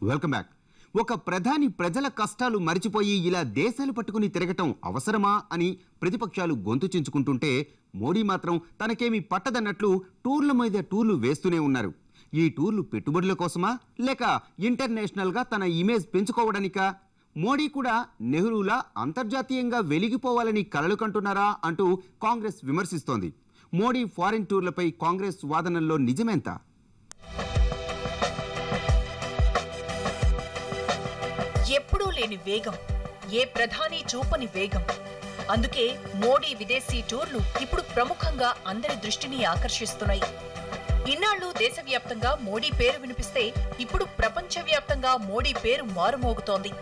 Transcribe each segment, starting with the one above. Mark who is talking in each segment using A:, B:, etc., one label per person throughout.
A: Welcome back. ఒక ప్రధాని ప్రజల కష్టాలు మరిచిపోయి ఇలా దేశాలు పట్టుకుని తిరగటం అవసరమా అని ప్రతిపక్షాలు గొంతు చించుకుంటుంటే మోడీ మాత్రం తనకేమీ పట్టదన్నట్లు టూర్ల మీద టూర్లు వేస్తూనే ఉన్నారు. ఈ టూర్లు పెట్టుబడుల కోసమా లేక ఇంటర్నేషనల్గా తన ఇమేజ్ పెంచుకోవడానికా? మోడీ కూడా నెహ్రూలా అంతర్జాతీయంగా వెలిగిపోవాలని కలలు కంటున్నారా అంటూ కాంగ్రెస్ విమర్శిస్తోంది. మోడీ ఫారిన్ టూర్లపై కాంగ్రెస్ వాదనల్లో నిజమెంత?
B: ఎప్పుడూ లేని వేగం, ఏ ప్రధాని చూపని వేగం. అందుకే మోడీ విదేశీ టూర్లు ఇప్పుడు ప్రముఖంగా అందరి దృష్టిని ఆకర్షిస్తున్నాయి. ఇన్నాళ్లు దేశవ్యాప్తంగా మోడీ పేరు వినిపిస్తే ఇప్పుడు ప్రపంచవ్యాప్తంగా మోడీ పేరు మారుమోగుతోంది.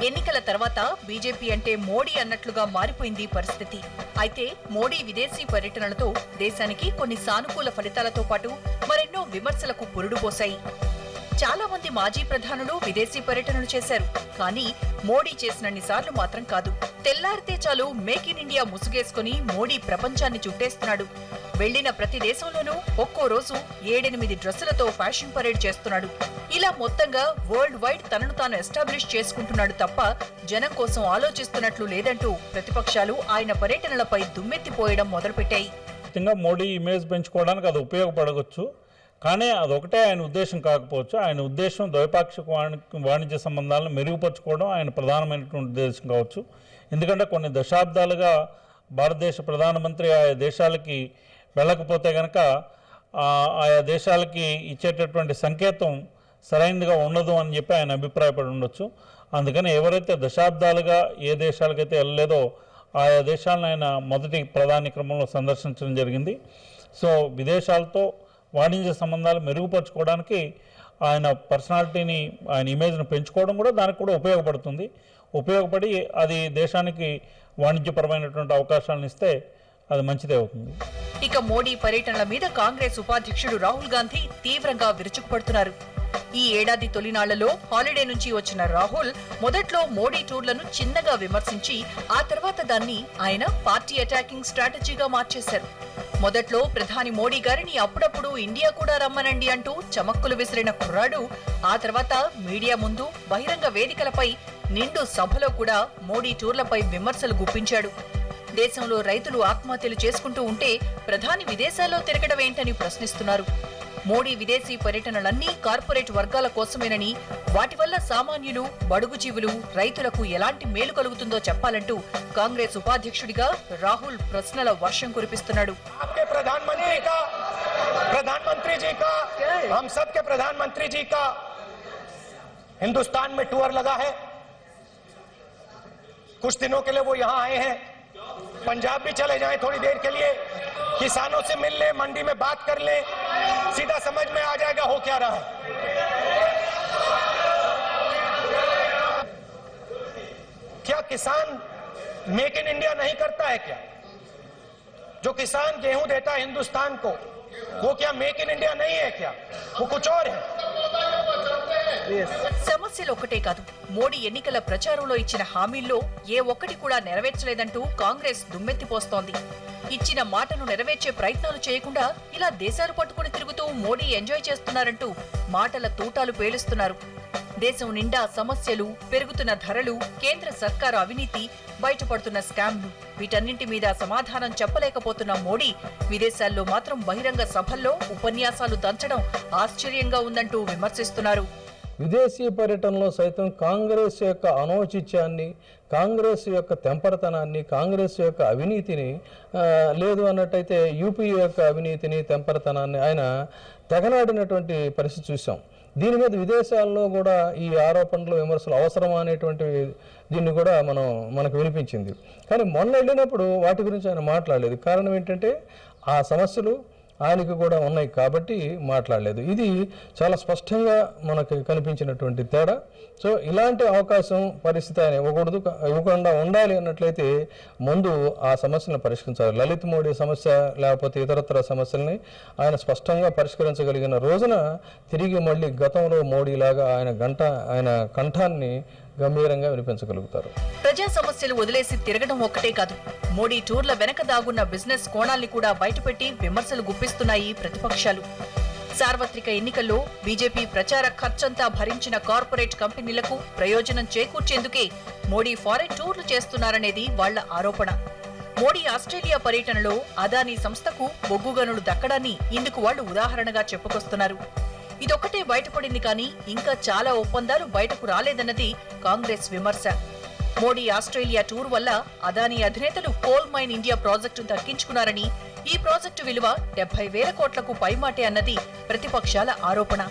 B: ఎన్నికల తర్వాత బీజేపీ అంటే మోడీ అన్నట్లుగా మారిపోయింది పరిస్థితి. అయితే మోడీ విదేశీ పర్యటనలతో దేశానికి కొన్ని సానుకూల ఫలితాలతో పాటు మరెన్నో విమర్శలకు పురుడు పోశాయి. చాలా మంది మాజీ ప్రధానులు విదేశీ పర్యటనలు చేశారు. కానీ మోడీ చేసినన్నిసార్లు మాత్రం కాదు. తెల్లారితే చాలు మేక్ ఇన్ ఇండియా ముసుగేసుకుని మోడీ ప్రపంచాన్ని చుట్టేస్తున్నాడు. వెళ్లిన ప్రతి దేశంలోనూ ఒక్కో రోజు 7-8 డ్రెస్సులతో ఫ్యాషన్ పరేడ్ చేస్తున్నాడు. ఇలా మొత్తంగా వరల్డ్ వైడ్ తనను తాను ఎస్టాబ్లిష్ చేసుకుంటున్నాడు తప్ప జనం కోసం ఆలోచిస్తున్నట్లు లేదంటూ ప్రతిపక్షాలు ఆయన పర్యటనలపై దుమ్మెత్తిపోయడం మొదలుపెట్టాయి.
C: మోడీ ఇమేజ్ పెంచుకోవడానికి అది ఉపయోగపడవచ్చు, కానీ అదొకటే ఆయన ఉద్దేశం కాకపోవచ్చు. ఆయన ఉద్దేశం ద్వైపాక్షిక వాణిజ్య సంబంధాలను మెరుగుపరచుకోవడం ఆయన ప్రధానమైనటువంటి ఉద్దేశం కావచ్చు. ఎందుకంటే కొన్ని దశాబ్దాలుగా భారతదేశ ప్రధానమంత్రి ఆయా దేశాలకి వెళ్ళకపోతే కనుక ఆయా దేశాలకి ఇచ్చేటటువంటి సంకేతం సరైనదిగా ఉండదు అని చెప్పి ఆయన అభిప్రాయపడి ఉండొచ్చు. అందుకని ఎవరైతే దశాబ్దాలుగా ఏ దేశాలకైతే వెళ్ళలేదో ఆయా దేశాలను ఆయన మొదటి ప్రధాని క్రమంలో సందర్శించడం జరిగింది. సో విదేశాలతో వాణిజ్య సంబంధాలు మెరుగుపరచుకోవడానికి ఆయన పర్సనాలిటీని, ఆయన ఇమేజ్ను పెంచుకోవడం కూడా దానికి కూడా ఉపయోగపడి అది దేశానికి వాణిజ్యపరమైనటువంటి అవకాశాలను ఇస్తే అది మంచిదే అవుతుంది.
B: ఇక మోడీ పర్యటనల మీద కాంగ్రెస్ ఉపాధ్యక్షుడు రాహుల్ గాంధీ తీవ్రంగా విరుచుకుపడుతున్నారు. ఈ ఏడాది తొలినాళ్లలో హాలిడే నుంచి వచ్చిన రాహుల్ మొదట్లో మోడీ టూర్లను చిన్నగా విమర్శించి ఆ తర్వాత దాన్ని ఆయన పార్టీ అటాకింగ్ స్ట్రాటజీగా మార్చేశారు. మొదట్లో ప్రధాని మోడీ గారిని అప్పుడప్పుడు ఇండియా కూడా రమ్మనండి అంటూ చమక్కులు విసిరిన కుర్రాడు ఆ తర్వాత మీడియా ముందు బహిరంగ వేదికలపై నిండు సభలో కూడా మోడీ టూర్లపై విమర్శలు గుప్పించాడు. దేశంలో రైతులు ఆత్మహత్యలు చేసుకుంటూ ఉంటే ప్రధాని విదేశాల్లో తిరగడం ఏంటని ప్రశ్నిస్తున్నారు. మోడీ విదేశీ పర్యటనలన్నీ కార్పొరేట్ వర్గాల కోసమేనని, వాటి వల్ల సామాన్యులు, బడుగు జీవులు, రైతులకు ఎలాంటి మేలు కలుగుతుందో చెప్పాలంటూ కాంగ్రెస్ ఉపాధ్యక్షుడిగా రాహుల్ ప్రశ్నల వర్షం కురిపిస్తున్నాడు.
D: हिंदुस्तान में टूर लगा है, कुछ दिनों के लिए वो यहाँ आए हैं. पंजाब भी चले जाएं थोड़ी देर के लिए, किसानों से मिल ले, मंडी में बात कर ले, सीधा समझ में आ जाएगा हो क्या रहा है. क्या किसान मेक इन इंडिया नहीं करता है? क्या जो किसान गेहूं देता है हिंदुस्तान को, वो क्या मेक इन इंडिया नहीं है? क्या वो कुछ और है?
B: సమస్యలు ఒక్కటే కాదు, మోడీ ఎన్నికల ప్రచారంలో ఇచ్చిన హామీల్లో ఏ ఒక్కటి కూడా నెరవేర్చలేదంటూ కాంగ్రెస్ దుమ్మెత్తిపోస్తోంది. ఇచ్చిన మాటను నెరవేర్చే ప్రయత్నాలు చేయకుండా ఇలా దేశాలు పట్టుకుని తిరుగుతూ మోడీ ఎంజాయ్ చేస్తున్నారంటూ మాటల తూటాలు పేలుస్తున్నారు. దేశం నిండా సమస్యలు, పెరుగుతున్న ధరలు, కేంద్ర సర్కారు అవినీతి, బయటపడుతున్న స్కామ్లు, వీటన్నింటి మీద సమాధానం చెప్పలేకపోతున్న మోడీ విదేశాల్లో మాత్రం బహిరంగ సభల్లో ఉపన్యాసాలు దంచడం ఆశ్చర్యంగా ఉందంటూ విమర్శిస్తున్నారు.
E: విదేశీ పర్యటనలో సైతం కాంగ్రెస్ యొక్క అనౌచిత్యాన్ని, కాంగ్రెస్ యొక్క తెంపరతనాన్ని, కాంగ్రెస్ యొక్క అవినీతిని, లేదు అన్నట్టయితే యూపీ యొక్క అవినీతిని, తెంపరతనాన్ని ఆయన తెగనాడినటువంటి పరిస్థితి చూసాం. దీని మీద విదేశాల్లో కూడా ఈ ఆరోపణలు, విమర్శలు అవసరమా అనేటువంటి దీన్ని కూడా మనకు వినిపించింది. కానీ మొన్న వెళ్ళినప్పుడు వాటి గురించి ఆయన మాట్లాడలేదు. కారణం ఏంటంటే ఆ సమస్యలు ఆయనకు కూడా ఉన్నాయి కాబట్టి మాట్లాడలేదు. ఇది చాలా స్పష్టంగా మనకు కనిపించినటువంటి తేడా. సో ఇలాంటి అవకాశం, పరిస్థితి ఆయన ఇవ్వకుండా ఉండాలి అన్నట్లయితే ముందు ఆ సమస్యలను పరిష్కరించాలి. లలిత్ మోడీ సమస్య లేకపోతే ఇతరత్ర సమస్యల్ని ఆయన స్పష్టంగా పరిష్కరించగలిగిన రోజున తిరిగి మళ్ళీ గతంలో మోడీలాగా ఆయన కంఠాన్ని గంభీరంగా వినిపించగలుగుతారు.
B: ప్రజా సమస్యలు వదిలేసి తిరగడం ఒక్కటే కాదు, మోడీ టూర్ల వెనక దాగున్న బిజినెస్ కోణాల్ని కూడా బయటపెట్టి విమర్శలు గుప్పిస్తున్నాయి ప్రతిపక్షాలు. సార్వత్రిక ఎన్నికల్లో బీజేపీ ప్రచార ఖర్చంతా భరించిన కార్పొరేట్ కంపెనీలకు ప్రయోజనం చేకూర్చేందుకే మోడీ ఫారెన్ టూర్లు చేస్తున్నారనేది వాళ్ల ఆరోపణ. మోడీ ఆస్ట్రేలియా పర్యటనలో అదానీ సంస్థకు బొగ్గుగనులు దక్కడాన్ని ఇందుకు వాళ్లు ఉదాహరణగా చెప్పుకొస్తున్నారు. ఇదొక్కటే బయటపడింది కానీ ఇంకా చాలా ఒప్పందాలు బయటకు రాలేదన్నది కాంగ్రెస్ విమర్శ. మోడీ ఆస్ట్రేలియా టూర్ వల్ల అదానీ అధినేతలు కోల్ మైన్ ఇండియా ప్రాజెక్టును దక్కించుకున్నారని, ఈ ప్రాజెక్టు విలువ 70,000 కోట్లకు పైమాటే అన్నది ప్రతిపక్షాల ఆరోపణ.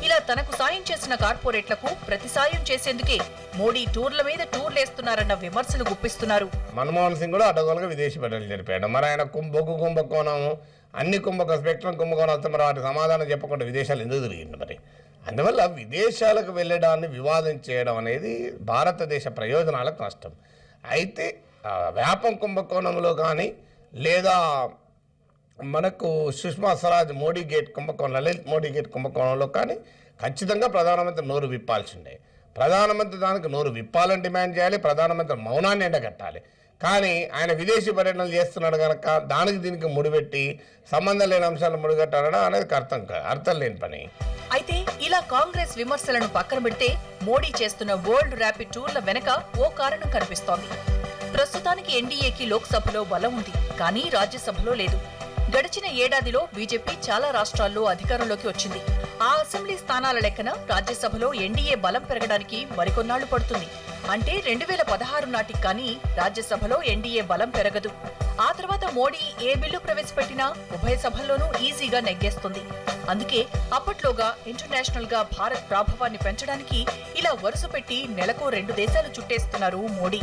B: ఇలా తనకు సాయం చేసిన కార్పొరేట్లకు ప్రతి సాయం చేసేందుకే మోడీ టూర్ల మీద టూర్లేస్తున్నారన్న విమర్శలు గుప్పిస్తున్నారు.
F: మన్మోహన్ సింగ్ కూడా అడ్డగోలుగా విదేశీ పర్యటనలు జరిపాడు. మరి ఆయన బొగ్గు కుంభకోణం, అన్ని స్పెక్ట్రం కుంభకోణం వస్తే మరి వాటి సమాధానం చెప్పకుండా విదేశాలు ఎందుకు తిరిగింది? మరి అందువల్ల విదేశాలకు వెళ్ళడాన్ని వివాదం చేయడం అనేది భారతదేశ ప్రయోజనాలకు నష్టం. అయితే వ్యాపం కుంభకోణంలో కానీ లేదా మనకు సుష్మా స్వరాజ్ మోడీ గేట్ కుంభకోణం, లలిత్ మోడీ గేట్ కుంభకోణంలో కానీ ఖచ్చితంగా ప్రధానమంత్రి నోరు విప్పాల్సిందే. ప్రధానమంత్రి దానికి నోరు విప్పాలని డిమాండ్ చేయాలి, ప్రధానమంత్రి మౌనాన్ని ఎండగట్టాలి. కానీ ఆయన విదేశీ పర్యటనలు చేస్తున్నాడు కనుక దానికి దీనికి ముడిపెట్టి సంబంధం లేని అంశాలను ముడిగట్టాలడం అనేది అర్థం లేని పని.
B: అయితే ఇలా కాంగ్రెస్ విమర్శలను పక్కన పెడితే మోడీ చేస్తున్న వరల్డ్ ర్యాపిడ్ టూర్ల వెనక ఓ కారణం కనిపిస్తోంది. ప్రస్తుతానికి ఎన్డీఏకి లోక్సభలో బలం ఉంది, కానీ రాజ్యసభలో లేదు. గడిచిన ఏడాదిలో బీజేపీ చాలా రాష్ట్రాల్లో అధికారంలోకి వచ్చింది. ఆ అసెంబ్లీ స్థానాల లెక్కన రాజ్యసభలో ఎన్డీఏ బలం పెరగడానికి మరికొన్నాళ్లు పడుతుంది. అంటే 2016 నాటికి కానీ రాజ్యసభలో ఎన్డీఏ బలం పెరగదు. ఆ తర్వాత మోడీ ఏ బిల్లు ప్రవేశపెట్టినా ఉభయ సభల్లోనూ ఈజీగా నెగ్గేస్తుంది. అందుకే అప్పట్లోగా ఇంటర్నేషనల్ గా భారత్ ప్రాభవాన్ని పెంచడానికి ఇలా వరుస పెట్టి నెలకు 2 దేశాలు చుట్టేస్తున్నారు మోడీ.